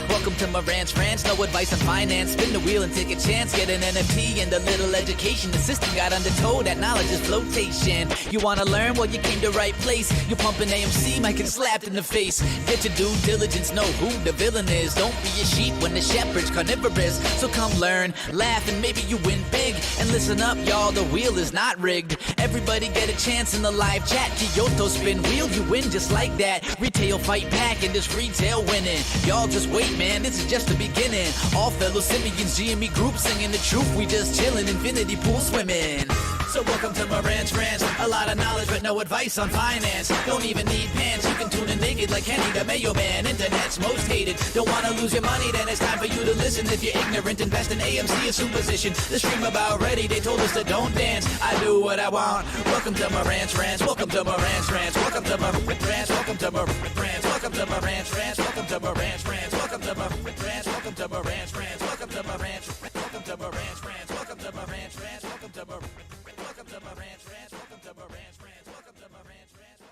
Welcome to Marantz Rantz, no advice on finance. Spin the wheel and take a chance. Get an NFT and a little education. The system got undertow, that knowledge is flotation. You wanna learn? Well, you came to right place. You pumping AMC, might get slapped in the face. Get your due diligence, know who the villain is. Don't be a sheep when the shepherd's carnivorous. So come learn, laugh, and maybe you win big. And listen up, y'all, the wheel is not rigged. Everybody get a chance in the live chat. Kyoto spin wheel, you win just like that. Retail fight back and this retail winning. Y'all just wait, man, this is just the beginning. All fellow simians, GME group singing the truth. We just chillin', infinity pool swimming. So welcome to Marantz Rantz. A lot of knowledge but no advice on finance. Don't even need pants, you can tune in naked like Kenny the Mayo Man. Internet's most hated. Don't wanna lose your money, then it's time for you to listen. If you're ignorant, invest in AMC, assume position. The stream about ready, they told us to don't dance. I do what I want. Welcome to Marantz Rantz. Welcome to Marantz Rantz. Welcome to Marantz Rantz. Welcome to Marantz Rantz. Welcome to Marantz Rantz. Welcome to Marantz Rantz. Welcome to Marantz Rantz. Welcome to Marantz Rantz. Welcome to Marantz Rantz. Welcome to Marantz Rantz. Welcome to Marantz Rantz. Welcome to Marantz Rantz. Welcome to Marantz Rantz. Welcome to Marantz Rantz. Welcome to Marantz Rantz.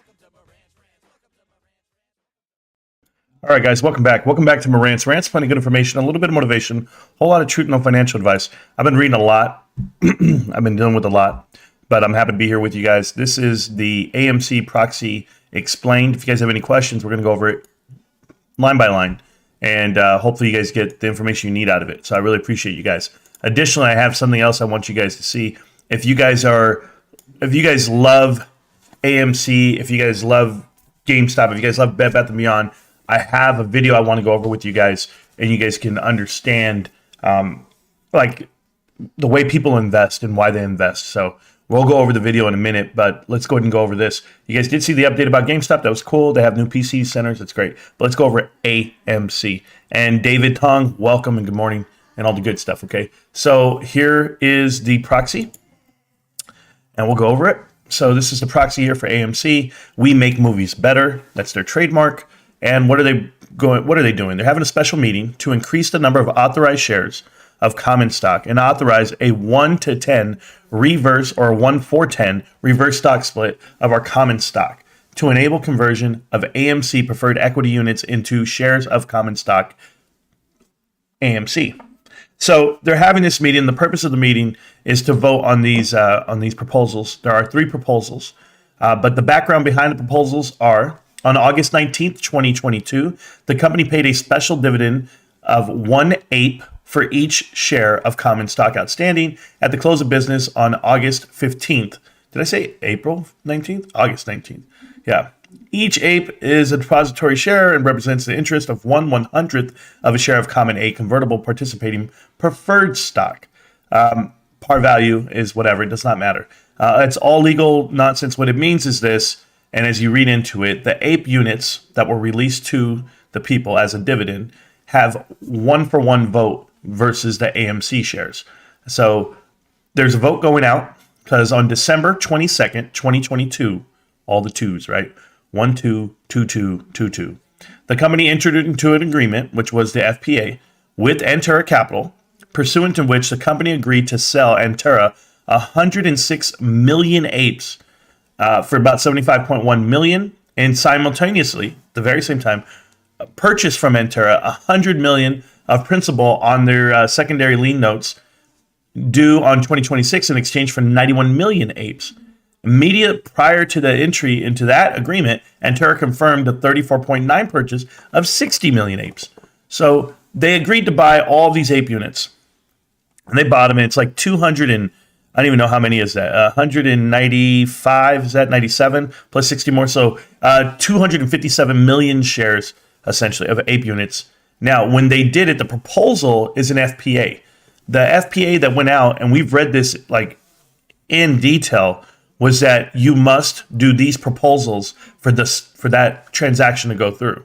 All right, guys, welcome back. Welcome back to Marantz Rantz. Plenty of good information, a little bit of motivation, a whole lot of truth, no financial advice. I've been reading a lot. I've been dealing with a lot, but I'm happy to be here with you guys. This is the AMC Proxy Explained. If you guys have any questions, we're going to go over it line by line, and hopefully you guys get the information you need out of it. So I really appreciate you guys. Additionally, I have something else I want you guys to see. If you guys love AMC, if you guys love GameStop, if you guys love Bed Bath & Beyond, I have a video I want to go over with you guys, and you guys can understand like the way people invest and why they invest. So we'll go over the video in a minute, but let's go ahead and go over this. You guys did see the update about GameStop. That was cool. They have new PC centers. That's great. But let's go over AMC. And David Tong, welcome and good morning and all the good stuff, okay? So here is the proxy, and we'll go over it. So this is the proxy here for AMC. We make movies better. That's their trademark. And what are they doing? They're having a special meeting to increase the number of authorized shares of common stock and authorize a 1-to-10 reverse or a 1-for-10 reverse stock split of our common stock to enable conversion of AMC preferred equity units into shares of common stock AMC. So they're having this meeting. The purpose of the meeting is to vote on these proposals. There are 3 proposals, but the background behind the proposals are: on August 19th, 2022, the company paid a special dividend of 1/8 for each share of common stock outstanding at the close of business on August 15th. Did I say April 19th? August 19th. Yeah. Each ape is a depository share and represents the interest of 1/100th of a share of common A convertible participating preferred stock. Par value is whatever. It does not matter. It's all legal nonsense. What it means is this, and as you read into it, the ape units that were released to the people as a dividend have 1-for-1 vote versus the AMC shares. So there's a vote going out because on December 22nd, 2022, all the twos, right? 1-2, 2-2, 2-2. The company entered into an agreement, which was the FPA, with Antera Capital, pursuant to which the company agreed to sell Antera 106 million apes for about $75.1 million, and simultaneously, the very same time, purchase from Antera $100 million of principal on their secondary lien notes due on 2026 in exchange for 91 million apes. Immediate prior to the entry into that agreement, Antera confirmed a 34.9 purchase of 60 million apes. So they agreed to buy all these ape units, and they bought them. And it's like 200 and I don't even know how many is that. 195, is that 97 plus 60 more? So 257 million shares essentially of ape units. Now, when they did it, the proposal is an FPA. The FPA that went out, and we've read this like in detail, was that you must do these proposals for that transaction to go through.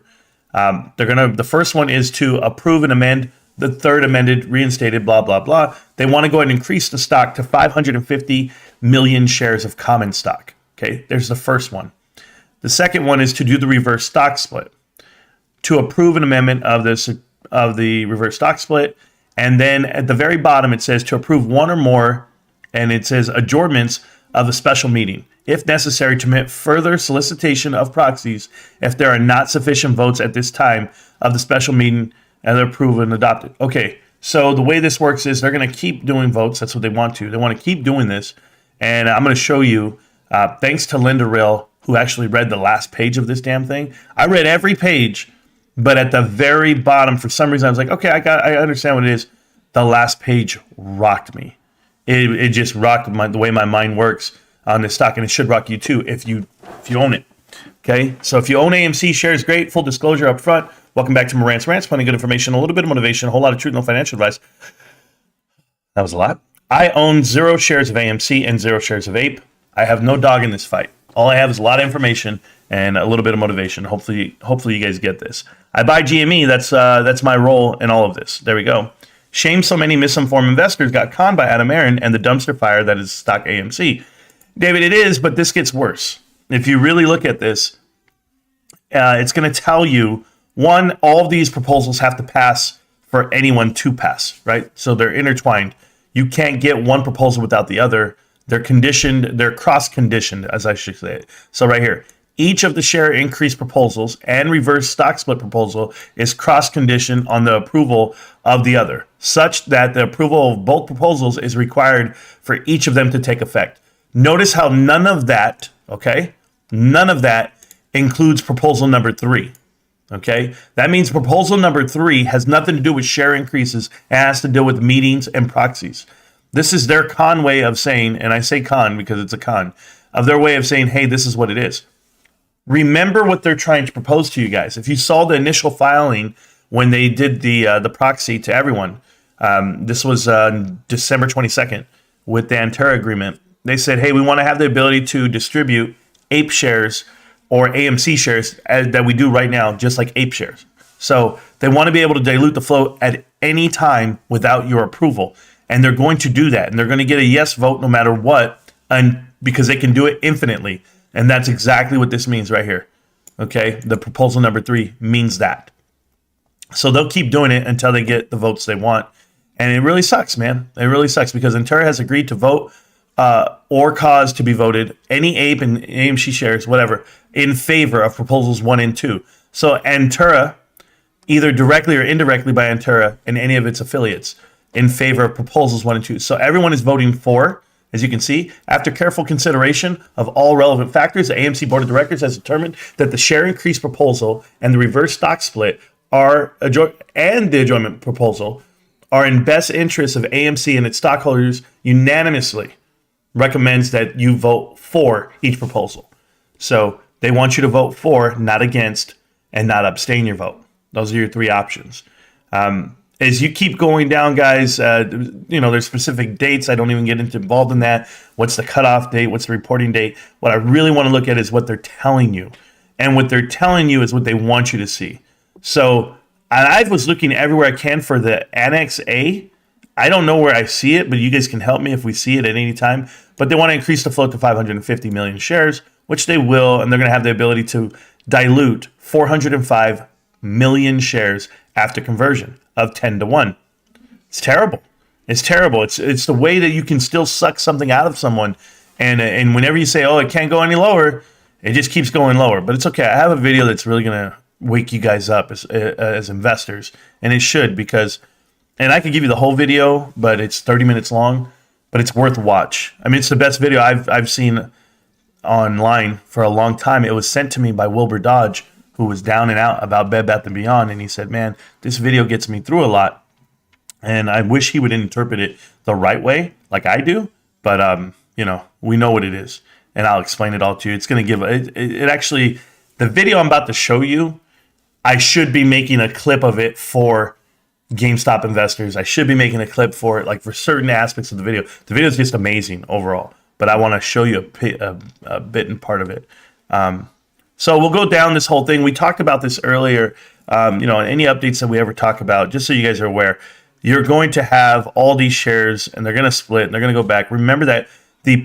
The first one is to approve and amend the third amended, reinstated, blah, blah, blah. They want to go ahead and increase the stock to 550 million shares of common stock. Okay, there's the first one. The second one is to do the reverse stock split, to approve an amendment of this of the reverse stock split. And then at the very bottom, it says to approve one or more, and it says adjournments of a special meeting, if necessary, to permit further solicitation of proxies if there are not sufficient votes at this time of the special meeting and they're approved and adopted. Okay, so the way this works is they're going to keep doing votes. That's what they want to. They want to keep doing this. And I'm going to show you, thanks to Linda Rill, who actually read the last page of this damn thing. I read every page, but at the very bottom, for some reason, I was like, okay, I understand what it is. The last page rocked me. It just rocked the way my mind works on this stock, and it should rock you too if you own it. Okay, so if you own AMC shares, great. Full disclosure up front. Welcome back to Marantz Rantz. Plenty of good information, a little bit of motivation, a whole lot of truth, no financial advice. That was a lot. I own 0 shares of AMC and 0 shares of APE. I have no dog in this fight. All I have is a lot of information and a little bit of motivation. Hopefully you guys get this. I buy GME. That's my role in all of this. There we go. Shame so many misinformed investors got conned by Adam Aron and the dumpster fire that is stock AMC. David, it is, but this gets worse. If you really look at this, it's going to tell you, one, all of these proposals have to pass for anyone to pass, right? So they're intertwined. You can't get one proposal without the other. They're conditioned, they're cross-conditioned, as I should say. So right here, each of the share increase proposals and reverse stock split proposal is cross-conditioned on the approval of the other, such that the approval of both proposals is required for each of them to take effect. Notice how none of that, okay, none of that includes proposal number 3. Okay, that means proposal number 3 has nothing to do with share increases. It has to do with meetings and proxies. This is their con way of saying, and I say con because it's a con, of their way of saying, hey, this is what it is. Remember what they're trying to propose to you guys. If you saw the initial filing when they did the proxy to everyone, this was December 22nd with the Antera agreement. They said, hey, we want to have the ability to distribute APE shares or AMC shares that we do right now, just like APE shares. So they want to be able to dilute the float at any time without your approval. And they're going to do that. And they're going to get a yes vote no matter what, and because they can do it infinitely. And that's exactly what this means right here. Okay, the proposal number 3 means that. So they'll keep doing it until they get the votes they want. And it really sucks, man. It really sucks because Antera has agreed to vote or cause to be voted, any APE and AMC shares, whatever, in favor of proposals 1 and 2. So Antera, either directly or indirectly by Antera and any of its affiliates, in favor of proposals 1 and 2. So everyone is voting for, as you can see. After careful consideration of all relevant factors, the AMC Board of Directors has determined that the share increase proposal and the reverse stock split and the adjournment proposal are in best interest of AMC and its stockholders. Unanimously recommends that you vote for each proposal. So they want you to vote for, not against, and not abstain your vote. Those are your 3 options. As you keep going down, guys, there's specific dates. I don't even get involved in that. What's the cutoff date? What's the reporting date? What I really want to look at is what they're telling you. And what they're telling you is what they want you to see. So I was looking everywhere I can for the Annex A. I don't know where I see it, but you guys can help me if we see it at any time. But they want to increase the float to 550 million shares, which they will. And they're going to have the ability to dilute 405 million shares after conversion of 10 to 1. It's terrible. It's terrible. It's the way that you can still suck something out of someone. And whenever you say, oh, it can't go any lower, it just keeps going lower. But it's okay. I have a video that's really going to wake you guys up as investors. And it should, because, and I could give you the whole video, but it's 30 minutes long, but it's worth watch. I mean, it's the best video I've seen online for a long time. It was sent to me by Wilbur Dodge, who was down and out about Bed Bath & Beyond, and he said, man, this video gets me through a lot, and I wish he would interpret it the right way, like I do, but, we know what it is, and I'll explain it all to you. It's going to give, it actually, the video I'm about to show you, I should be making a clip of it for GameStop investors. I should be making a clip for it, like for certain aspects of the video. The video is just amazing overall, but I want to show you a bit and part of it. So we'll go down this whole thing. We talked about this earlier, any updates that we ever talk about, just so you guys are aware, you're going to have all these shares and they're going to split and they're going to go back. Remember that the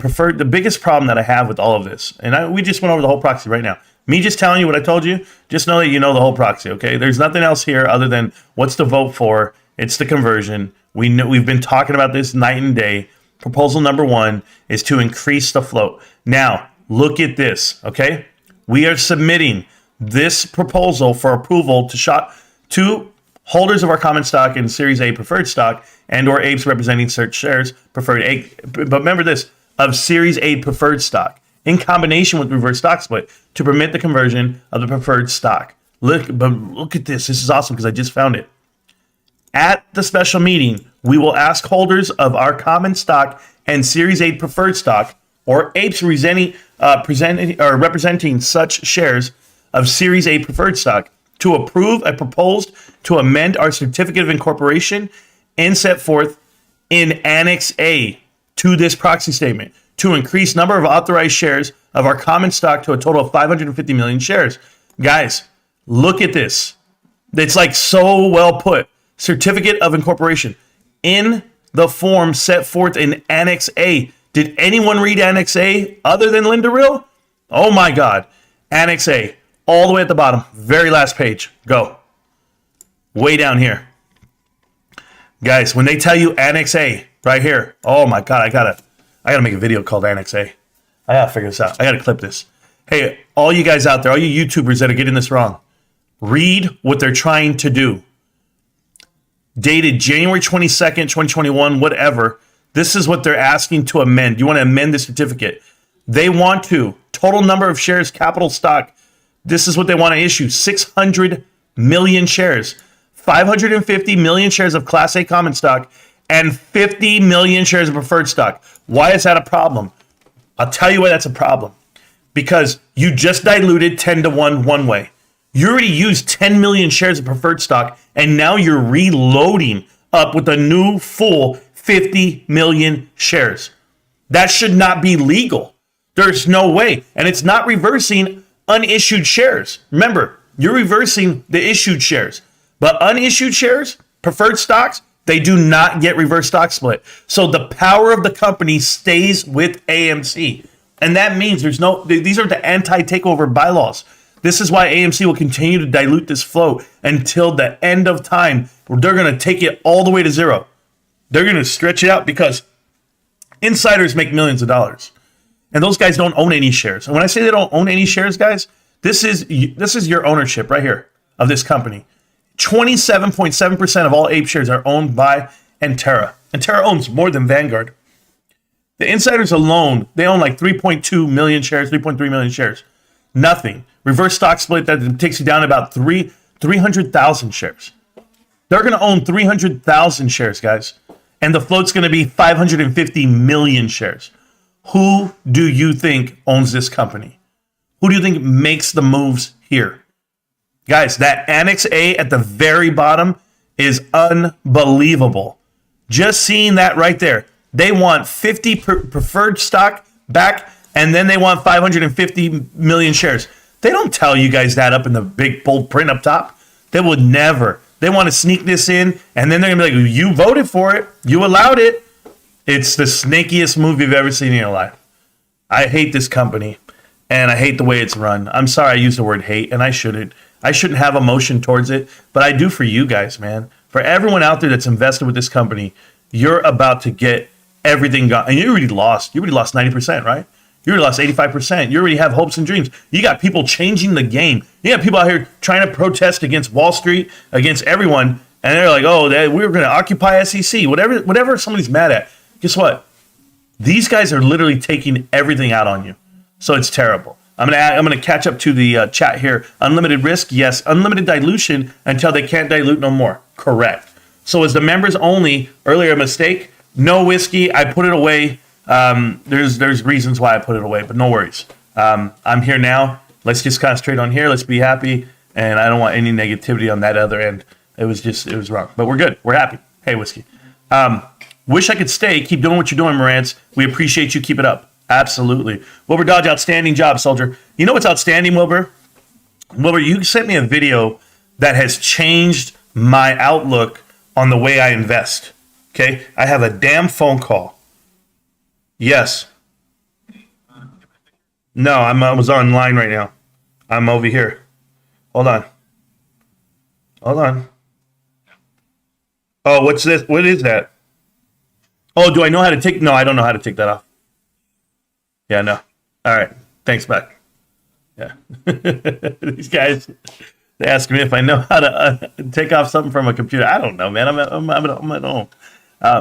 biggest problem that I have with all of this, and we just went over the whole proxy right now. Me just telling you what I told you, just know that you know the whole proxy, okay? There's nothing else here other than what's to vote for. It's the conversion. We know, we've been talking about this night and day. Proposal number 1 is to increase the float. Now, look at this, okay? We are submitting this proposal for approval to holders of our common stock and Series A preferred stock and or APEs representing such shares preferred A. But remember this, of Series A preferred stock in combination with reverse stock split to permit the conversion of the preferred stock. Look at this. This is awesome because I just found it. At the special meeting, we will ask holders of our common stock and Series A preferred stock or APEs representing such shares of Series A preferred stock to approve a proposed to amend our certificate of incorporation and set forth in Annex A to this proxy statement to increase number of authorized shares of our common stock to a total of 550 million shares. Guys, look at this. It's like so well put. Certificate of incorporation in the form set forth in Annex A. Did anyone read Annex A other than Linda Rill? Oh my God. Annex A, all the way at the bottom, very last page. Go. Way down here. Guys, when they tell you Annex A right here, oh my God, I gotta make a video called Annex A. I gotta figure this out. I gotta clip this. Hey, all you guys out there, all you YouTubers that are getting this wrong, read what they're trying to do. Dated January 22nd, 2021, whatever. This is what they're asking to amend. You want to amend the certificate. They want to. Total number of shares, capital stock. This is what they want to issue. 600 million shares. 550 million shares of Class A common stock and 50 million shares of preferred stock. Why is that a problem? I'll tell you why that's a problem. Because you just diluted 10 to 1 one way. You already used 10 million shares of preferred stock, and now you're reloading up with a new full 50 million shares. That should not be legal. There's no way. And it's not reversing unissued shares. Remember, you're reversing the issued shares. But unissued shares, preferred stocks, they do not get reverse stock split. So the power of the company stays with AMC. And that means these are the anti-takeover bylaws. This is why AMC will continue to dilute this float until the end of time. They're going to take it all the way to zero. They're going to stretch it out because insiders make millions of dollars. And those guys don't own any shares. And when I say they don't own any shares, guys, this is your ownership right here of this company. 27.7% of all APE shares are owned by Antera. Antera owns more than Vanguard. The insiders alone, they own like 3.2 million shares, 3.3 million shares. Nothing. Reverse stock split, that takes you down to about 300,000 shares. They're going to own 300,000 shares, guys. And the float's going to be 550 million shares. Who do you think owns this company? Who do you think makes the moves here? Guys, that Annex A at the very bottom is unbelievable. Just seeing that right there. They want 50 preferred stock back, and then they want 550 million shares. They don't tell you guys that up in the big bold print up top. They would never. They want to sneak this in, and then they're going to be like, you voted for it. You allowed it. It's the snakiest move you've ever seen in your life. I hate this company, and I hate the way it's run. I'm sorry I used the word hate, and I shouldn't. I shouldn't have emotion towards it, but I do for you guys, man. For everyone out there that's invested with this company, you're about to get everything gone. And you already lost. You already lost 90%, right? You already lost 85%. You already have hopes and dreams. You got people changing the game. You got people out here trying to protest against Wall Street, against everyone, and they're like, oh, we're going to occupy SEC, whatever somebody's mad at. Guess what? These guys are literally taking everything out on you. So it's terrible. I'm gonna catch up to the chat here. Unlimited risk, yes. Unlimited dilution until they can't dilute no more. Correct. So is the members only earlier a mistake? No whiskey. I put it away. There's reasons why I put it away, but no worries. I'm here now. Let's just concentrate on here. Let's be happy. And I don't want any negativity on that other end. It was wrong, but we're good. We're happy. Hey, whiskey. Wish I could stay. Keep doing what you're doing, Marantz. We appreciate you. Keep it up. Absolutely. Wilbur Dodge, outstanding job, soldier. You know what's outstanding, Wilbur? Wilbur, you sent me a video that has changed my outlook on the way I invest. Okay? I have a damn phone call. Yes. No, I was online right now. I'm over here. Hold on. Hold on. Oh, what's this? What is that? Oh, do I know how to take? No, I don't know how to take that off. Yeah, no. All right. Thanks, Beck. Yeah. These guys, they ask me if I know how to take off something from a computer. I don't know, man. I'm at home.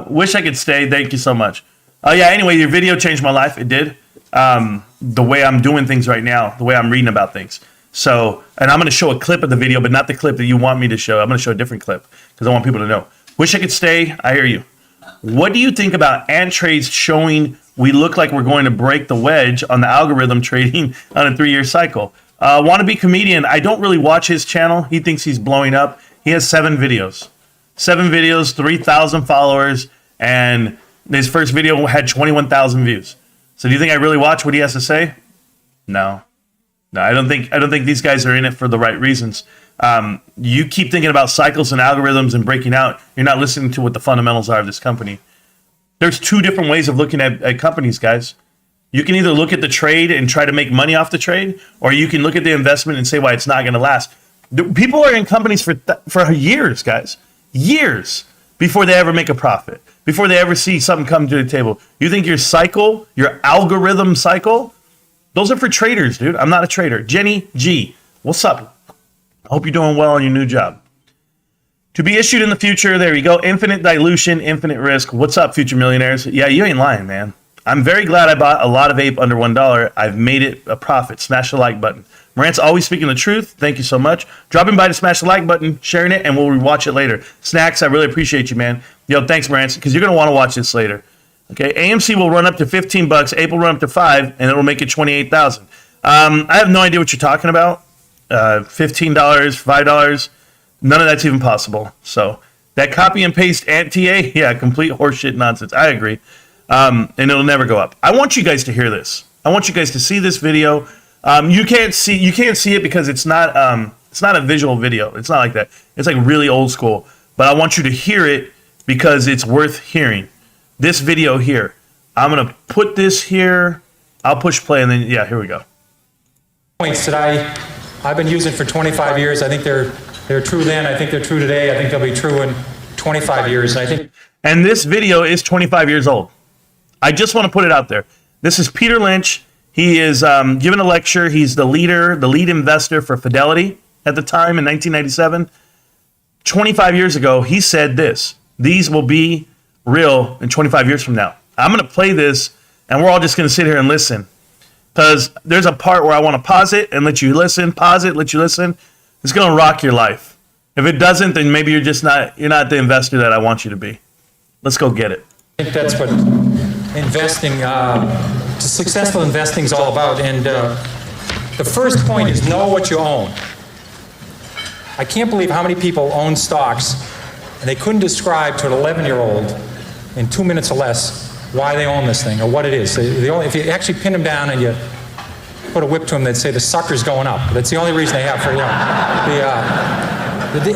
Wish I could stay. Thank you so much. Oh, yeah. Anyway, your video changed my life. It did. The way I'm doing things right now, the way I'm reading about things. So, and I'm going to show a clip of the video, but not the clip that you want me to show. I'm going to show a different clip because I want people to know. Wish I could stay. I hear you. What do you think about ant trades showing we look like we're going to break the wedge on the algorithm trading on a 3-year cycle? Wannabe comedian. I don't really watch his channel. He thinks he's blowing up. He has 7 videos. 7 videos, 3,000 followers, and his first video had 21,000 views. So do you think I really watch what he has to say? No. No, I don't think these guys are in it for the right reasons. You keep thinking about cycles and algorithms and breaking out. You're not listening to what the fundamentals are of this company. There's 2 different ways of looking at companies, guys. You can either look at the trade and try to make money off the trade, or you can look at the investment and say why it's not going to last. People are in companies for years, guys. Years before they ever make a profit, before they ever see something come to the table. You think your cycle, your algorithm cycle, those are for traders, dude. I'm not a trader. Jenny G, what's up? I hope you're doing well on your new job. To be issued in the future, there you go. Infinite dilution, infinite risk. What's up, future millionaires? Yeah, you ain't lying, man. I'm very glad I bought a lot of ape under $1. I've made it a profit. Smash the like button. Marantz always speaking the truth. Thank you so much. Dropping by to smash the like button, sharing it, and we'll rewatch it later. Snacks, I really appreciate you, man. Yo, thanks, Marantz, because you're going to want to watch this later. Okay, AMC will run up to $15. Ape will run up to $5, and it'll make it $28,000. I have no idea what you're talking about. $15, $5, none of that's even possible. So that copy and paste ant-TA, yeah, complete horseshit nonsense. I agree. And it'll never go up. I want you guys to hear this. I want you guys to see this video. You can't see it because it's not a visual video. It's not like that. It's like really old school. But I want you to hear it because it's worth hearing. This video here. I'm gonna put this here. I'll push play and then yeah, here we go. Points that I've been using for 25 years. I think they're true then. I think they're true today. I think they'll be true in 25 years. And this video is 25 years old. I just want to put it out there. This is Peter Lynch. He is giving a lecture. He's the lead investor for Fidelity at the time in 1997. 25 years ago, he said this. These will be real in 25 years from now. I'm going to play this, and we're all just going to sit here and listen. Because there's a part where I want to pause it and let you listen, pause it, let you listen. It's going to rock your life. If it doesn't, then maybe you're not the investor that I want you to be. Let's go get it. I think that's what investing, successful investing is all about. And the first point is know what you own. I can't believe how many people own stocks and they couldn't describe to an 11-year-old in 2 minutes or less why they own this thing or what it is. If you actually pin them down and you put a whip to them, they'd say the sucker's going up. That's the only reason they have for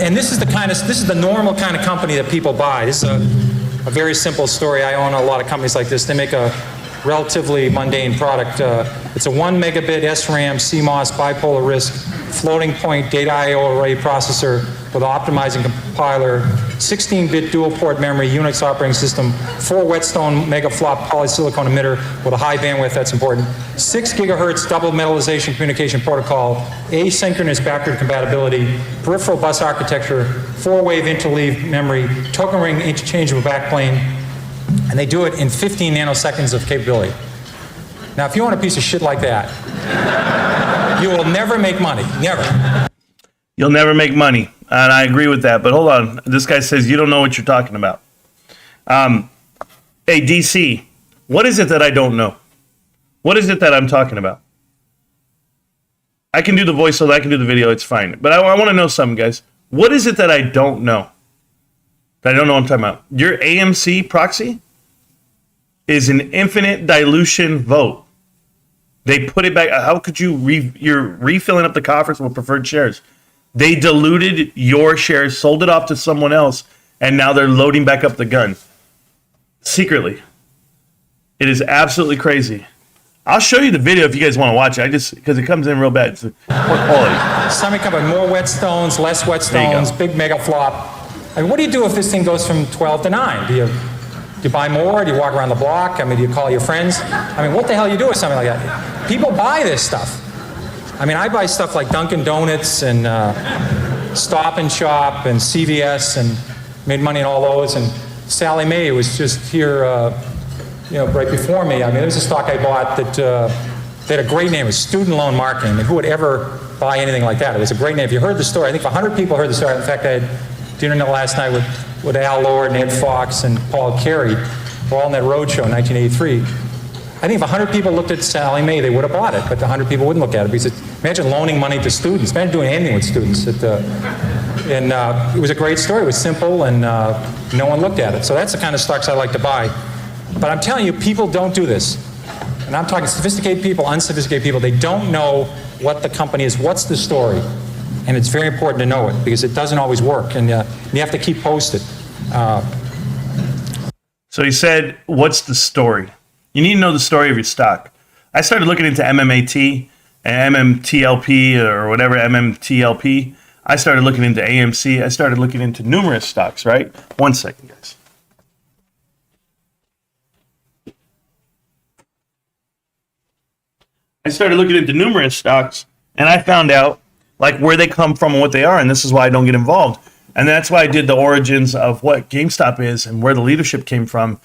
and this is the normal kind of company that people buy. This is a very simple story. I own a lot of companies like this. They make a relatively mundane product. It's a 1 megabit SRAM CMOS bipolar risk floating point data I/O array processor with optimizing compiler, 16-bit dual port memory, Unix operating system, 4 Whetstone megaflop polysilicon emitter with a high bandwidth, that's important, 6 gigahertz double metallization communication protocol, asynchronous backward compatibility, peripheral bus architecture, 4-wave interleave memory, token ring interchangeable backplane, and they do it in 15 nanoseconds of capability. Now, if you want a piece of shit like that, you will never make money. Never. You'll never make money. And I agree with that. But hold on. This guy says you don't know what you're talking about. Hey, DC, what is it that I don't know? What is it that I'm talking about? I can do the voice so I can do the video. It's fine. But I want to know something, guys. What is it that I don't know? That I don't know what I'm talking about. Your AMC Proxy is an infinite dilution vote. They put it back. How could you you're refilling up the coffers with preferred shares? They diluted your shares, sold it off to someone else, and now they're loading back up the gun. Secretly. It is absolutely crazy. I'll show you the video if you guys want to watch it. Because it comes in real bad. It's poor quality. Some come with more whetstones, less whetstones, big mega flop. I mean, what do you do if this thing goes from 12 to 9? Do you buy more? Do you walk around the block? I mean, do you call your friends? I mean, what the hell do you do with something like that? People buy this stuff. I mean, I buy stuff like Dunkin' Donuts and Stop and Shop and CVS and made money in all those. And Sally Mae was just here, right before me. I mean, there's a stock I bought that they had a great name. It was Student Loan Marketing. I mean, who would ever buy anything like that? It was a great name. If you heard the story, I think 100 people heard the story. In fact, I had dinner last night with Al Lord, Ed Fox, and Paul Carey. We're all in that roadshow in 1983. I think if 100 people looked at Sally Mae, they would have bought it, but 100 people wouldn't look at it because imagine loaning money to students. Imagine doing anything with students. And it was a great story. It was simple, and no one looked at it. So that's the kind of stocks I like to buy. But I'm telling you, people don't do this. And I'm talking sophisticated people, unsophisticated people. They don't know what the company is. What's the story? And it's very important to know it because it doesn't always work, and you have to keep posted. So he said, what's the story? You need to know the story of your stock. I started looking into MMAT and MMTLP or whatever, MMTLP. I started looking into AMC. I started looking into numerous stocks, right? 1 second, guys. I started looking into numerous stocks, and I found out like where they come from and what they are, and this is why I don't get involved. And that's why I did the origins of what GameStop is and where the leadership came from.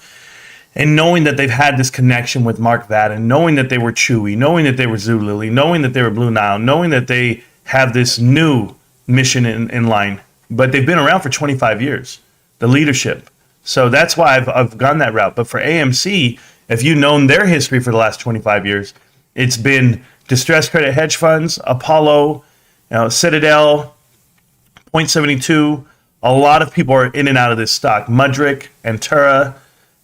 And knowing that they've had this connection with Mark Vadden, knowing that they were Chewy, knowing that they were Zulily, knowing that they were Blue Nile, knowing that they have this new mission in line. But they've been around for 25 years, the leadership. So that's why I've gone that route. But for AMC, if you've known their history for the last 25 years, it's been distressed credit hedge funds, Apollo, Citadel, .72. A lot of people are in and out of this stock. Mudrick, Antura,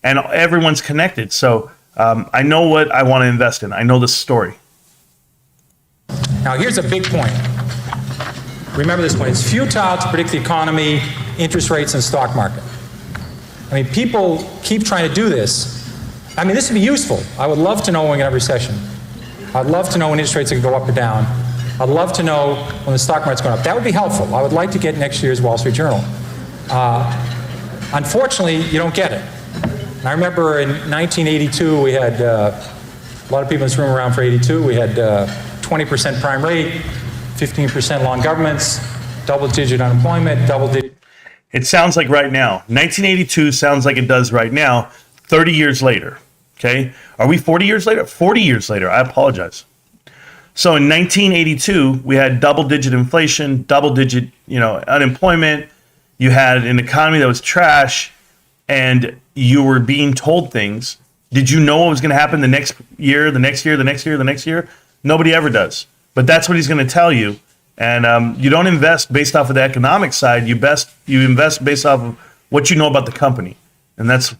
and everyone's connected. So I know what I want to invest in. I know the story. Now, here's a big point. Remember this point. It's futile to predict the economy, interest rates, and the stock market. I mean, people keep trying to do this. I mean, this would be useful. I would love to know when we're going to have a recession. I'd love to know when interest rates are going to go up or down. I'd love to know when the stock market's going up. That would be helpful. I would like to get next year's Wall Street Journal. Unfortunately, you don't get it. And I remember in 1982, we had a lot of people in this room around for 82. We had 20% prime rate, 15% long governments, double-digit unemployment, double-digit. It sounds like right now. 1982 sounds like it does right now, 30 years later. Okay? Are we 40 years later? 40 years later. I apologize. So in 1982, we had double-digit inflation, double-digit, unemployment. You had an economy that was trash, and you were being told things. Did you know what was going to happen the next year, the next year, the next year, the next year? Nobody ever does. But that's what he's going to tell you. And you don't invest based off of the economic side. You invest based off of what you know about the company. And that's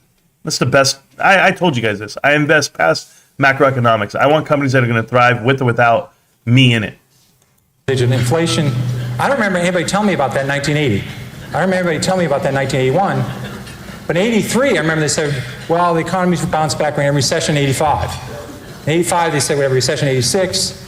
the best. I told you guys this. I invest past macroeconomics. I want companies that are going to thrive with or without me in it. Inflation. I don't remember anybody telling me about that in 1980. I don't remember anybody telling me about that in 1981. But in 83, I remember they said, well, the economy's would bounce back. We're in a recession in 85. In 85, they said we have a recession in 86.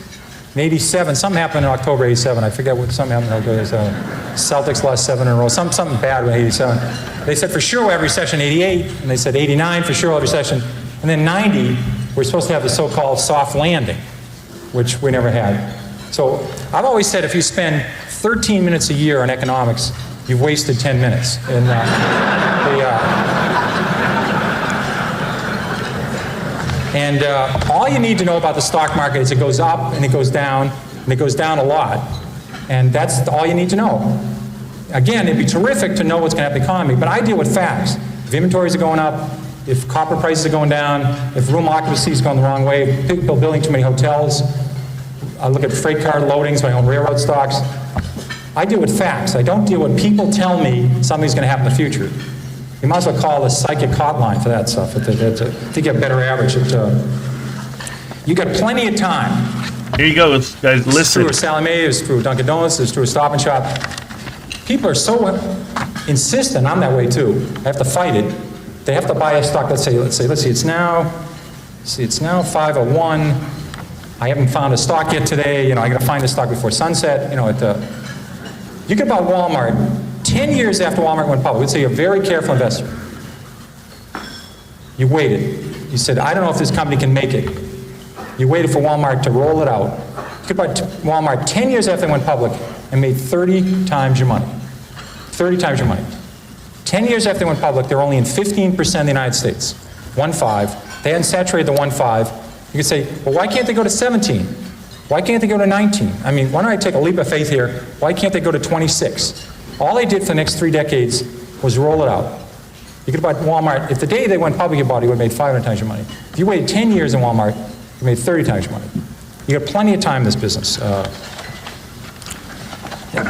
In 87, something happened in October 87. I forget what something happened in October 87. Celtics lost 7 in a row. Something bad with 87. They said for sure we have a recession in 88. And they said 89 for sure we'll have a recession. And then 90, we're supposed to have the so-called soft landing, which we never had. So I've always said if you spend 13 minutes a year on economics, you've wasted 10 minutes. And all you need to know about the stock market is it goes up and it goes down, and it goes down a lot. And that's all you need to know. Again, it'd be terrific to know what's going to happen in the economy, but I deal with facts. If inventories are going up, if copper prices are going down, if room occupancy is going the wrong way, if people are building too many hotels, I look at freight car loadings, my own railroad stocks. I deal with facts. I don't deal with people tell me something's going to happen in the future. You might as well call a psychic hotline for that stuff to get a better average. You got plenty of time. Here you go, guys. Listen. It's true of Sally Mae, it's true of Dunkin' Donuts, it's true of Stop and Shop. People are so insistent. I'm that way too. I have to fight it. They have to buy a stock. Let's see. It's now See, it's now 5:01. I haven't found a stock yet today. I got to find a stock before sunset. You could buy Walmart 10 years after Walmart went public. Let's say you're a very careful investor. You waited. You said, I don't know if this company can make it. You waited for Walmart to roll it out. You could buy Walmart 10 years after they went public and made 30 times your money. 30 times your money. 10 years after they went public, they're only in 15% of the United States. 1.5. They hadn't saturated the 1.5. You could say, well, why can't they go to 17? Why can't they go to 19? I mean, why don't I take a leap of faith here? Why can't they go to 26? All they did for the next 3 decades was roll it out. You could buy Walmart. If the day they went public, you bought it, you would have made 500 times your money. If you waited 10 years in Walmart, you made 30 times your money. You got plenty of time in this business.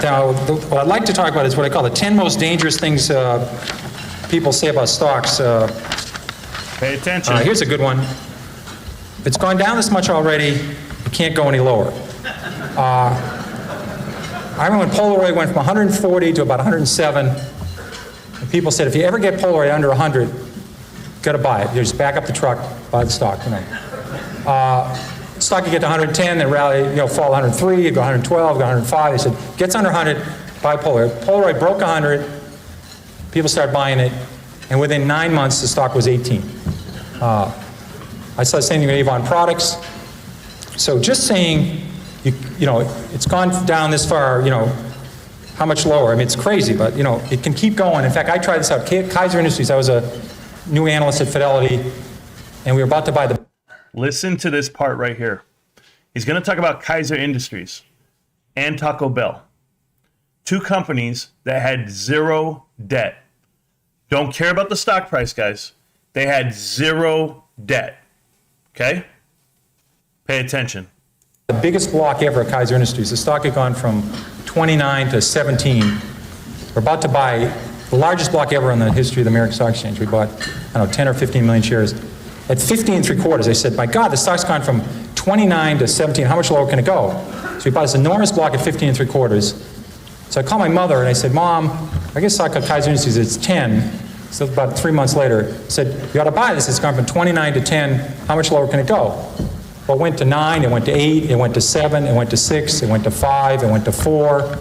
Now, what I'd like to talk about is what I call the 10 most dangerous things people say about stocks. Pay attention. Here's a good one. It's gone down this much already, it can't go any lower. I remember when Polaroid went from 140 to about 107, and people said, if you ever get Polaroid under 100, you got to buy it. You just back up the truck, buy the stock. Stock you get to 110, then rally, fall 103, you go 112, go 105. They said, gets under 100, buy Polaroid. Polaroid broke 100, people started buying it, and within 9 months, the stock was 18. I saw the same thing with Avon Products. So just saying, it's gone down this far, how much lower? I mean, it's crazy, but, it can keep going. In fact, I tried this out. Kaiser Industries, I was a new analyst at Fidelity, and we were about to buy the... Listen to this part right here. He's going to talk about Kaiser Industries and Taco Bell. 2 companies that had 0 debt. Don't care about the stock price, guys. They had 0 debt. Okay? Pay attention. The biggest block ever at Kaiser Industries. The stock had gone from 29 to 17. We're about to buy the largest block ever in the history of the American Stock Exchange. We bought, 10 or 15 million shares. At 15 3/4, they said, my God, the stock's gone from 29 to 17. How much lower can it go? So we bought this enormous block at 15 3/4. So I called my mother and I said, Mom, I guess stock at Kaiser Industries, it's 10. So about 3 months later, I said, you ought to buy this. It's gone from 29 to 10. How much lower can it go? Well, it went to 9, it went to 8, it went to 7, it went to 6, it went to 5, it went to 4.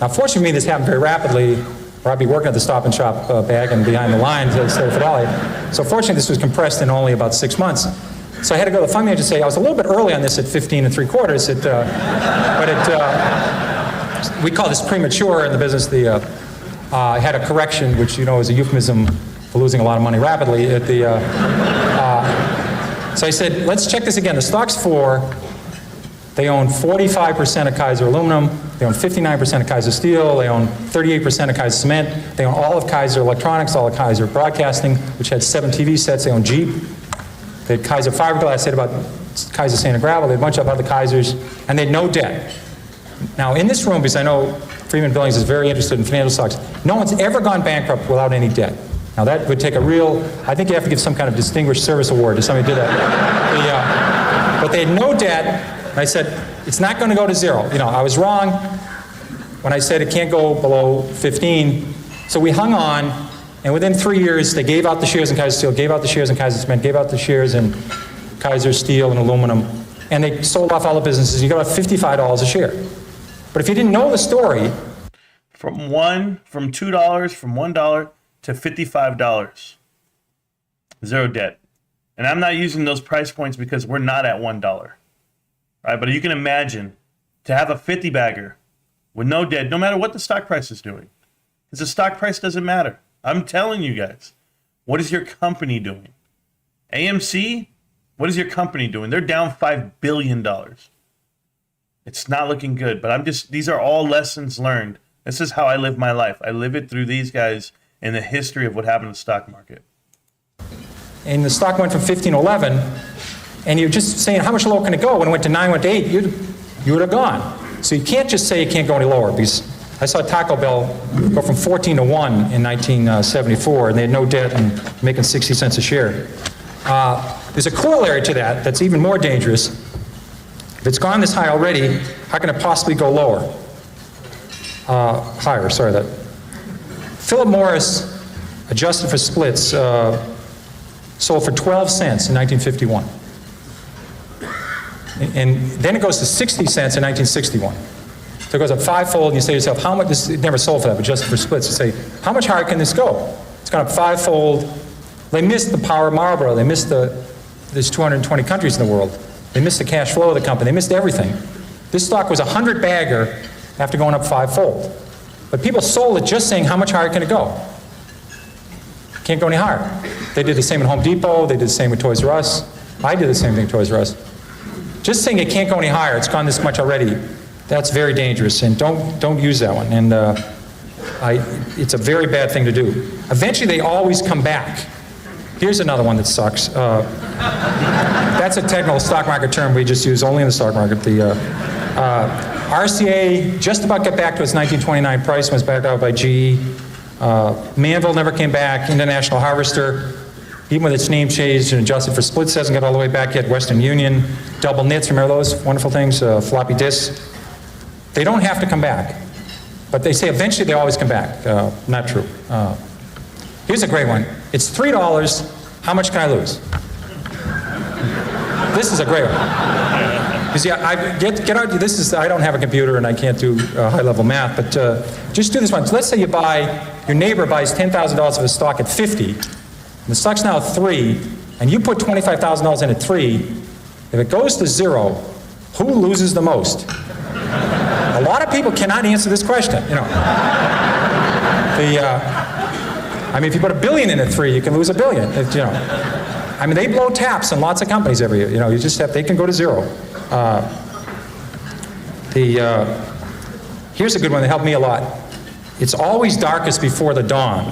Now, fortunately for me, this happened very rapidly, or I'd be working at the Stop and Shop back and behind the lines at Fidelity. So fortunately, this was compressed in only about 6 months. So I had to go to the fund manager and say, I was a little bit early on this at 15 3/4. We call this premature in the business. I had a correction, which is a euphemism for losing a lot of money rapidly. So I said, let's check this again. The stock's 4. They own 45% of Kaiser Aluminum. They own 59% of Kaiser Steel. They own 38% of Kaiser Cement. They own all of Kaiser Electronics, all of Kaiser Broadcasting, which had 7 TV sets. They own Jeep. They had Kaiser Fiberglass. They had about Kaiser Sand and Gravel. They had a bunch of other Kaisers. And they had no debt. Now, in this room, because I know Freeman Billings is very interested in financial stocks, no one's ever gone bankrupt without any debt. Now, that would take a real, I think you have to give some kind of distinguished service award to somebody who did that. But they had no debt. And I said, it's not going to go to 0. I was wrong when I said it can't go below 15. So we hung on, and within 3 years, they gave out the shares in Kaiser Steel, gave out the shares in Kaiser Cement, gave out the shares in Kaiser Steel and Aluminum, and they sold off all the businesses. You got about $55 a share. But if you didn't know the story... From $2, from $1 to $55. 0 debt. And I'm not using those price points because we're not at $1. Right? But you can imagine to have a 50 bagger with no debt, no matter what the stock price is doing. Because the stock price doesn't matter. I'm telling you guys. What is your company doing? AMC, what is your company doing? They're down $5 billion. It's not looking good, but these are all lessons learned. This is how I live my life. I live it through these guys and the history of what happened in the stock market. And the stock went from 15 to 11, and you're just saying, how much lower can it go? When it went to 9, went to 8, you would have gone. So you can't just say it can't go any lower, because I saw Taco Bell go from 14 to 1 in 1974, and they had no debt and making 60 cents a share. There's a corollary to that that's even more dangerous. If it's gone this high already, how can it possibly go lower? Higher, sorry. Philip Morris, adjusted for splits, sold for 12 cents in 1951. And then it goes to 60 cents in 1961. So it goes up fivefold, and you say to yourself, how much, it never sold for that, but just for splits, you say, how much higher can this go? It's gone up fivefold. They missed the power of Marlboro. They missed there's 220 countries in the world. They missed the cash flow of the company. They missed everything. This stock was a 100-bagger after going up fivefold. But people sold it just saying, how much higher can it go? Can't go any higher. They did the same at Home Depot. They did the same with Toys R Us. I did the same thing at Toys R Us. Just saying it can't go any higher, it's gone this much already, that's very dangerous, and don't use that one. And it's a very bad thing to do. Eventually, they always come back. Here's another one that sucks. That's a technical stock market term we just use only in the stock market. The RCA just about got back to its 1929 price, was backed out by GE. Manville never came back. International Harvester, even with its name changed and adjusted for splits, hasn't got all the way back yet. Western Union, double knits, remember those wonderful things? Floppy disks. They don't have to come back, but they say eventually they always come back. Not true. Here's a great one. It's $3. How much can I lose? This is a great one. You see, get out. This is, I don't have a computer and I can't do high-level math, but just do this one. So let's say your neighbor buys $10,000 of a stock at 50, and the stock's now 3, and you put $25,000 in at 3. If it goes to 0, who loses the most? A lot of people cannot answer this question. You know, I mean, if you put $1 billion in at 3, you can lose $1 billion. You know, I mean, they blow taps in lots of companies every year. You know, you just have, they can go to 0. Here's a good one that helped me a lot. It's always darkest before the dawn.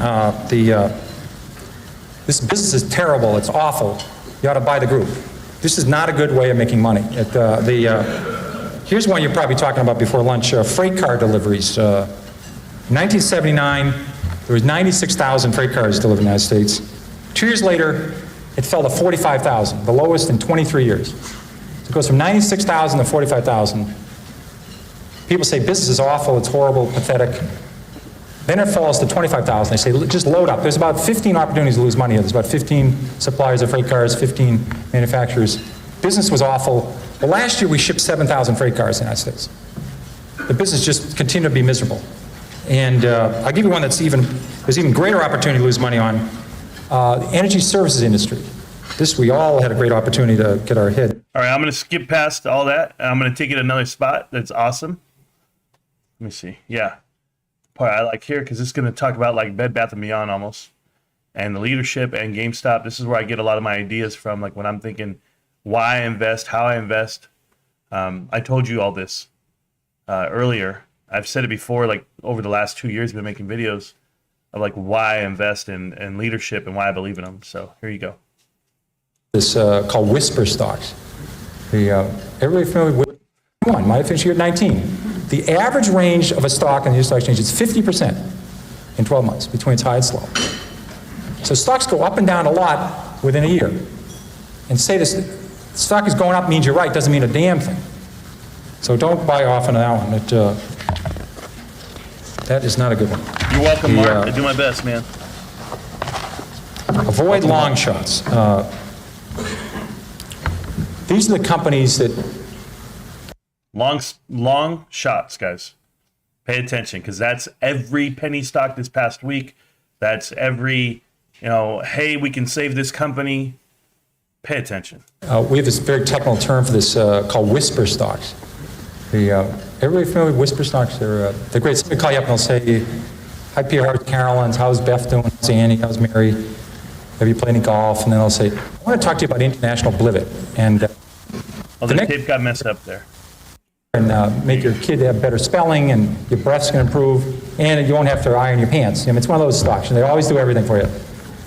This business is terrible. It's awful. You ought to buy the group. This is not a good way of making money. Here's one you're probably talking about before lunch. Freight car deliveries. 1979, there was 96,000 freight cars delivered in the United States. 2 years later, it fell to 45,000, the lowest in 23 years. So it goes from 96,000 to 45,000. People say business is awful, it's horrible, pathetic. Then it falls to 25,000. They say, just load up. There's about 15 opportunities to lose money. There's about 15 suppliers of freight cars, 15 manufacturers. Business was awful. Well, last year we shipped 7,000 freight cars in the United States. The business just continued to be miserable. And I'll give you one there's even greater opportunity to lose money on. The energy services industry. This, we all had a great opportunity to get our head. All right, I'm going to skip past all that. And I'm going to take it another spot. That's awesome. Let me see. Yeah. Part I like here because it's going to talk about like Bed Bath & Beyond almost. And the leadership and GameStop. This is where I get a lot of my ideas from, like when I'm thinking why I invest, how I invest. I told you all this earlier. I've said it before, like over the last 2 years, I've been making videos of like why I invest in leadership and why I believe in them. So here you go. This called whisper stocks. Everybody familiar with one? Might have finished here at 19. The average range of a stock in the stock exchange is 50% in 12 months between its high and slow. So stocks go up and down a lot within a year. And say this stock is going up means you're right, doesn't mean a damn thing. So don't buy often on that one. That is not a good one. You're welcome, Mark. I do my best, man. Avoid long shots. These are the companies that... Long shots, guys. Pay attention, because that's every penny stock this past week. That's every, hey, we can save this company. Pay attention. We have this very technical term for this called whisper stocks. Everybody familiar with whisper stocks? They're great. Somebody call you up and they'll say, hi, Peter, how's Carolyn's? How's Beth doing? How's Annie? How's Mary? Have you played any golf? And then they'll say, I want to talk to you about international blivet. And the tape got messed up there. And make your kid have better spelling, and your breath's going to improve, and you won't have to iron your pants. It's one of those stocks, and they always do everything for you.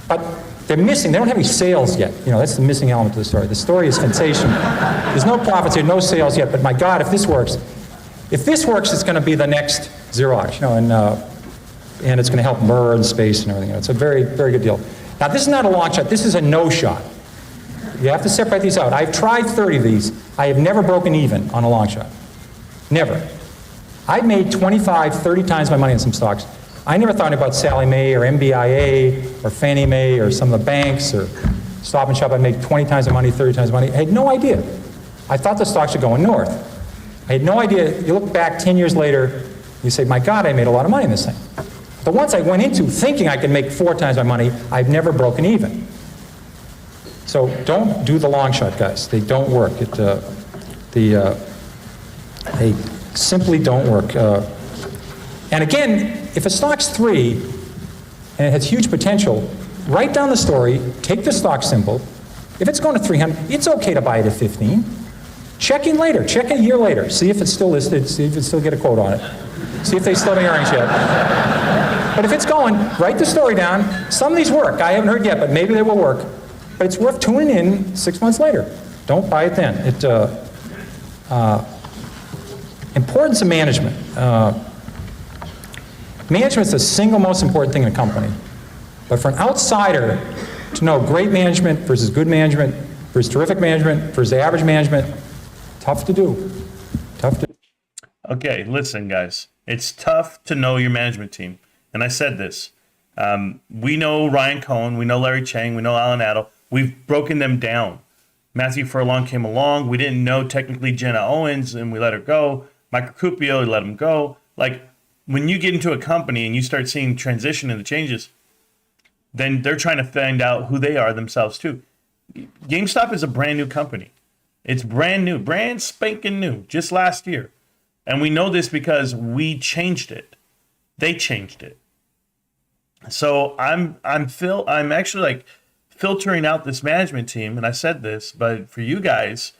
But they're missing. They don't have any sales yet. That's the missing element of the story. The story is sensational. There's no profits here, no sales yet. But my God, if this works, it's going to be the next Xerox. And it's going to help Murr and space and everything. It's a very, very good deal. Now, this is not a long shot. This is a no shot. You have to separate these out. I've tried 30 of these. I have never broken even on a long shot. Never. I've made 25, 30 times my money in some stocks. I never thought about Sallie Mae or MBIA or Fannie Mae or some of the banks or Stop and Shop. I made 20 times my money, 30 times my money. I had no idea. I thought the stocks were going north. I had no idea. You look back 10 years later, you say, my God, I made a lot of money in this thing. The ones I went into thinking I could make 4 times my money, I've never broken even. So don't do the long shot, guys. They don't work. They simply don't work. And again, if a stock's 3 and it has huge potential, write down the story, take the stock symbol. If it's going to 300, it's okay to buy it at 15. Check in later, check a year later, see if it's still listed, see if you still get a quote on it, see if they still have earnings yet. But if it's going, write the story down. Some of these work, I haven't heard yet, but maybe they will work. But it's worth tuning in 6 months later. Don't buy it then. Importance of management. Management is the single most important thing in a company. But for an outsider to know great management versus good management versus terrific management versus average management, tough to do. Tough to do. Okay, listen, guys. It's tough to know your management team. And I said this. We know Ryan Cohen. We know Larry Chang. We know Alan Adel. We've broken them down. Matthew Furlong came along. We didn't know technically Jenna Owens, and we let her go. Michael Cupio, we let him go. Like, when you get into a company and you start seeing transition and the changes, then they're trying to find out who they are themselves too. GameStop is a brand new company. It's brand new, brand spanking new, just last year. And we know this because we changed it. They changed it. So I'm actually like filtering out this management team, and I said this, but for you guys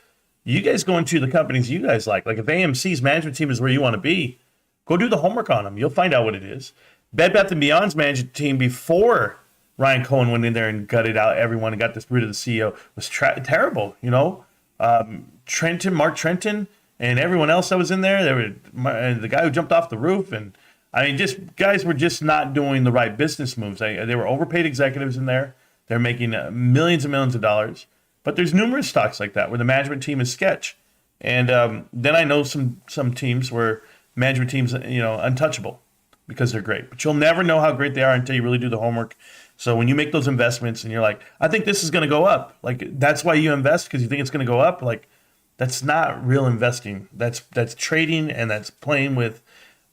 go into the companies you guys like if AMC's management team is where you want to be, go do the homework on them. You'll find out what it is. Bed Bath & Beyond's management team before Ryan Cohen went in there and gutted out everyone and got rid of the CEO was terrible. You know, Mark Trenton, and everyone else that was in there. And the guy who jumped off the roof, and I mean, just guys were just not doing the right business moves. They were overpaid executives in there. They're making millions and millions of dollars. But there's numerous stocks like that where the management team is sketch. And then I know some teams where management teams, untouchable because they're great. But you'll never know how great they are until you really do the homework. So when you make those investments and you're like, I think this is going to go up. Like, that's why you invest, because you think it's going to go up. Like, that's not real investing. That's trading, and that's playing with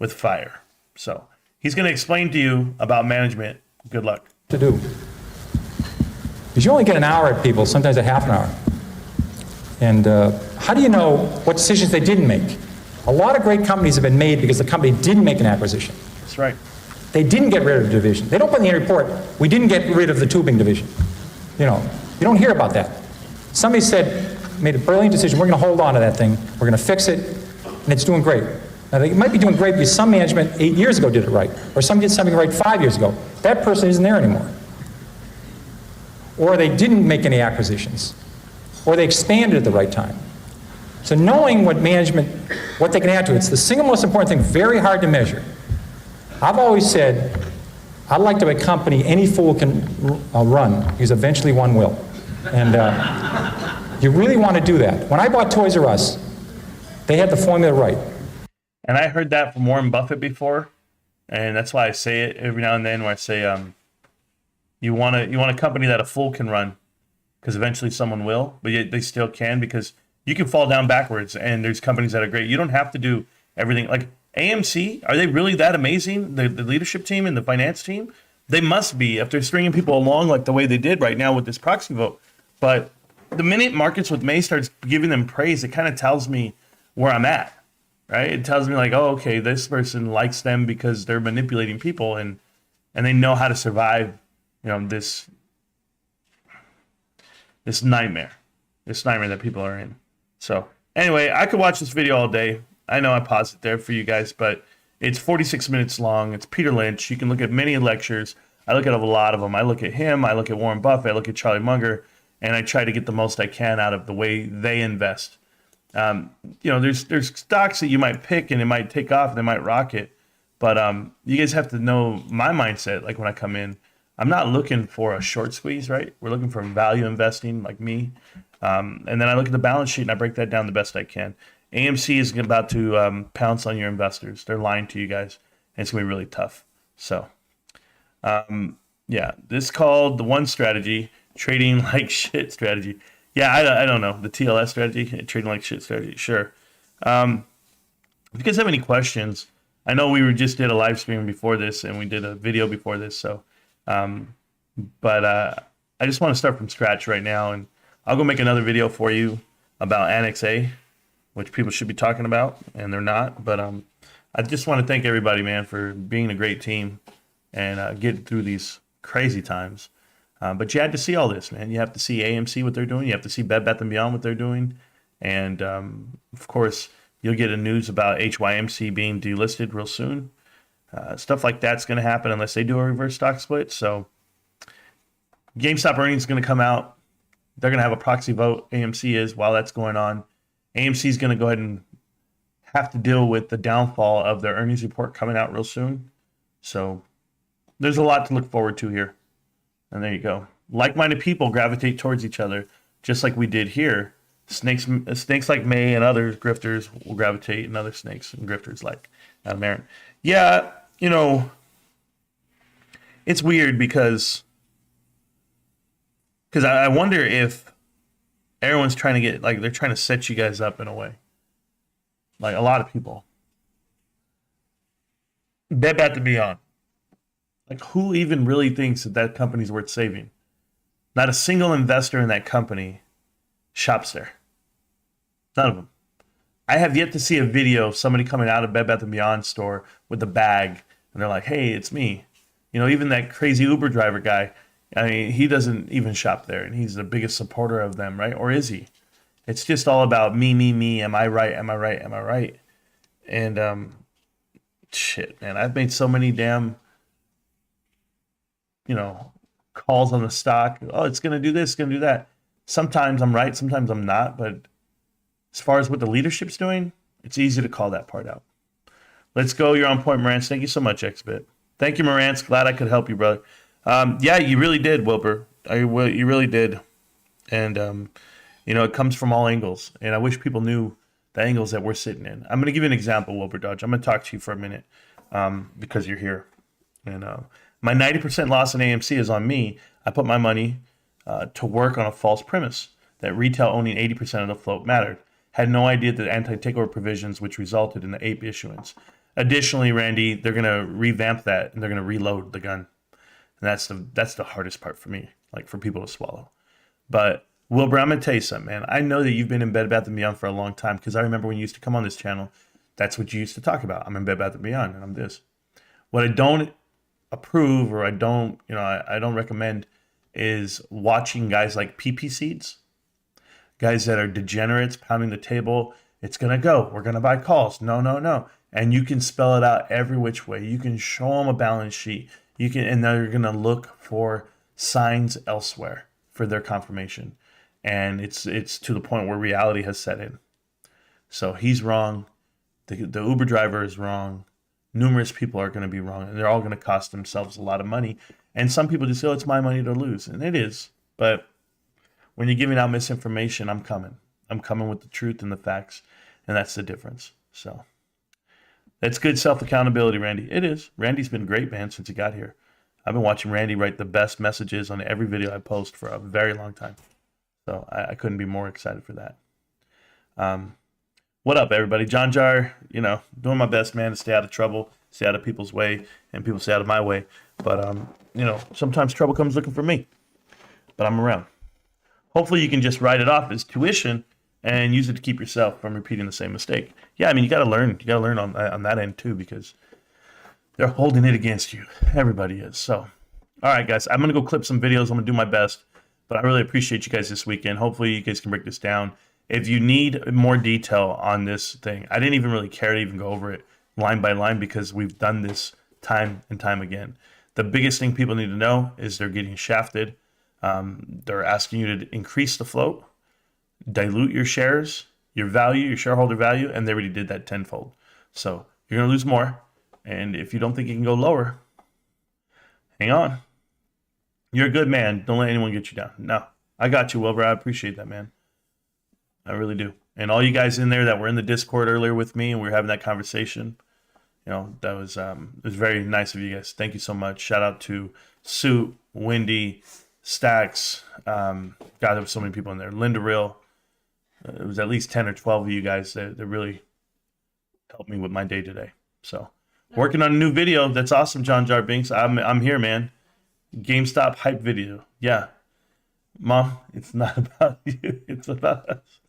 fire. So he's going to explain to you about management. Good luck. To do. Because you only get an hour at people, sometimes a half an hour. And how do you know what decisions they didn't make? A lot of great companies have been made because the company didn't make an acquisition. That's right. They didn't get rid of the division. They don't put in the annual report, we didn't get rid of the tubing division. You don't hear about that. Somebody made a brilliant decision, we're going to hold on to that thing, we're going to fix it, and it's doing great. Now, they might be doing great because some management 8 years ago did it right, or some did something right 5 years ago. That person isn't there anymore. Or they didn't make any acquisitions, or they expanded at the right time. So knowing what they can add to it, it's the single most important thing, very hard to measure. I've always said, I'd like to have a company any fool can run, because eventually one will. And you really want to do that. When I bought Toys R Us, they had the formula right. And I heard that from Warren Buffett before, and that's why I say it every now and then, where I say, you want a company that a fool can run, because eventually someone will, but yet they still can, because you can fall down backwards, and there's companies that are great. You don't have to do everything. Like AMC, are they really that amazing? The leadership team and the finance team? They must be, if they're stringing people along like the way they did right now with this proxy vote. But the minute Markets with May starts giving them praise, it kind of tells me where I'm at, right? It tells me like, oh, okay, this person likes them because they're manipulating people, and they know how to survive, this nightmare that people are in. So anyway, I could watch this video all day. I know I paused it there for you guys, but it's 46 minutes long. It's Peter Lynch. You can look at many lectures. I look at a lot of them. I look at him. I look at Warren Buffett. I look at Charlie Munger, and I try to get the most I can out of the way they invest. There's stocks that you might pick and it might take off and they might rocket, but you guys have to know my mindset. Like when I come in, I'm not looking for a short squeeze, right? We're looking for value investing, like me. And then I look at the balance sheet and I break that down the best I can. AMC is about to pounce on your investors. They're lying to you guys, and it's going to be really tough. So, this is called the one strategy, trading like shit strategy. Yeah, I don't know. The TLS strategy, trading like shit strategy, sure. If you guys have any questions, I know just did a live stream before this and we did a video before this, so but I just want to start from scratch right now, and I'll go make another video for you about Annex A, which people should be talking about, and they're not. But I just want to thank everybody, man, for being a great team and getting through these crazy times. But you had to see all this, man. You have to see AMC, what they're doing. You have to see Bed Bath & Beyond, what they're doing. And, of course, you'll get a news about HYMC being delisted real soon. Stuff like that's going to happen unless they do a reverse stock split. So GameStop earnings is going to come out. They're going to have a proxy vote. AMC is, while that's going on. AMC is going to go ahead and have to deal with the downfall of their earnings report coming out real soon. So there's a lot to look forward to here. And there you go. Like-minded people gravitate towards each other, just like we did here. Snakes like May and other grifters will gravitate, and other snakes and grifters like Marantz. Yeah, it's weird because I wonder if everyone's trying to get, like, they're trying to set you guys up in a way. Like, a lot of people. Bed Bath & Beyond. Like, who even really thinks that company's worth saving? Not a single investor in that company shops there. None of them. I have yet to see a video of somebody coming out of Bed Bath & Beyond store with a bag, and they're like, hey, it's me. Even that crazy Uber driver guy, I mean, he doesn't even shop there, and he's the biggest supporter of them, right? Or is he? It's just all about me, me, me. Am I right? Am I right? Am I right? And, shit, man, I've made so many damn, calls on the stock. Oh, it's going to do this, it's going to do that. Sometimes I'm right, sometimes I'm not, but as far as what the leadership's doing, it's easy to call that part out. Let's go. You're on point, Marantz. Thank you so much, XBit. Thank you, Marantz. Glad I could help you, brother. Yeah, you really did, Wilbur. You really did. And, it comes from all angles. And I wish people knew the angles that we're sitting in. I'm going to give you an example, Wilbur Dodge. I'm going to talk to you for a minute because you're here. And my 90% loss in AMC is on me. I put my money to work on a false premise that retail owning 80% of the float mattered. Had no idea the anti-takeover provisions which resulted in the ape issuance. Additionally, Randy, they're going to revamp that and they're going to reload the gun. And that's the hardest part for me, like for people to swallow. But Wilbur, I'm going to tell you something, man. I know that you've been in Bed Bath & Beyond for a long time because I remember when you used to come on this channel, that's what you used to talk about. I'm in Bed Bath & Beyond and I'm this. What I don't approve or I don't recommend is watching guys like PP Seeds, guys that are degenerates pounding the table. It's going to go. We're going to buy calls. No. And you can spell it out every which way. You can show them a balance sheet. And they're going to look for signs elsewhere for their confirmation. And it's to the point where reality has set in. So he's wrong. The Uber driver is wrong. Numerous people are going to be wrong. And they're all going to cost themselves a lot of money. And some people just say, it's my money to lose. And it is. But when you're giving out misinformation, I'm coming. I'm coming with the truth and the facts. And that's the difference. So that's good self-accountability, Randy. It is. Randy's been great, man, since he got here. I've been watching Randy write the best messages on every video I post for a very long time. So I couldn't be more excited for that. What up, everybody? John Jar, doing my best, man, to stay out of trouble, stay out of people's way, and people stay out of my way. But, sometimes trouble comes looking for me. But I'm around. Hopefully you can just write it off as tuition and use it to keep yourself from repeating the same mistake. Yeah, I mean, you got to learn. You got to learn on that end, too, because they're holding it against you. Everybody is. So, all right, guys, I'm going to go clip some videos. I'm going to do my best. But I really appreciate you guys this weekend. Hopefully you guys can break this down. If you need more detail on this thing, I didn't even really care to even go over it line by line because we've done this time and time again. The biggest thing people need to know is they're getting shafted. They're asking you to increase the float, dilute your shares, your value, your shareholder value, and they already did that tenfold. So you're going to lose more. And if you don't think you can go lower, hang on. You're a good man. Don't let anyone get you down. No, I got you, Wilbur. I appreciate that, man. I really do. And all you guys in there that were in the Discord earlier with me and we were having that conversation, that was it was very nice of you guys. Thank you so much. Shout out to Sue, Wendy, Stacks. God, there was so many people in there. Linda Real. It was at least 10 or 12 of you guys that really helped me with my day today. So, working on a new video. That's awesome, John Jar Binks. I'm here, man. GameStop hype video. Yeah. Mom, it's not about you. It's about us.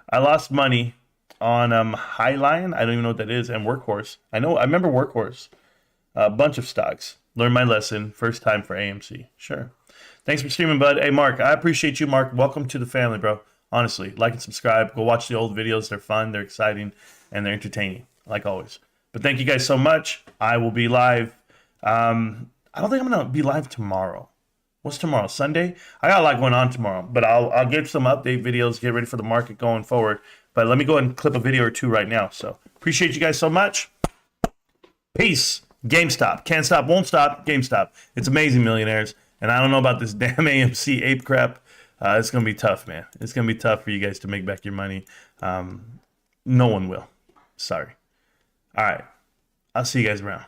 I lost money on Highline. I don't even know what that is. And Workhorse. I remember Workhorse. A bunch of stocks. Learned my lesson. First time for AMC. Sure. Thanks for streaming, bud. Hey, Mark. I appreciate you, Mark. Welcome to the family, bro. Honestly, like and subscribe. Go watch the old videos. They're fun. They're exciting. And they're entertaining, like always. But thank you guys so much. I will be live. I don't think I'm going to be live tomorrow. What's tomorrow? Sunday? I got a lot going on tomorrow, but I'll get some update videos, get ready for the market going forward. But let me go ahead and clip a video or two right now. So appreciate you guys so much. Peace. GameStop. Can't stop, won't stop. GameStop. It's amazing, millionaires. And I don't know about this damn AMC ape crap. It's going to be tough, man. It's going to be tough for you guys to make back your money. No one will. Sorry. All right. I'll see you guys around.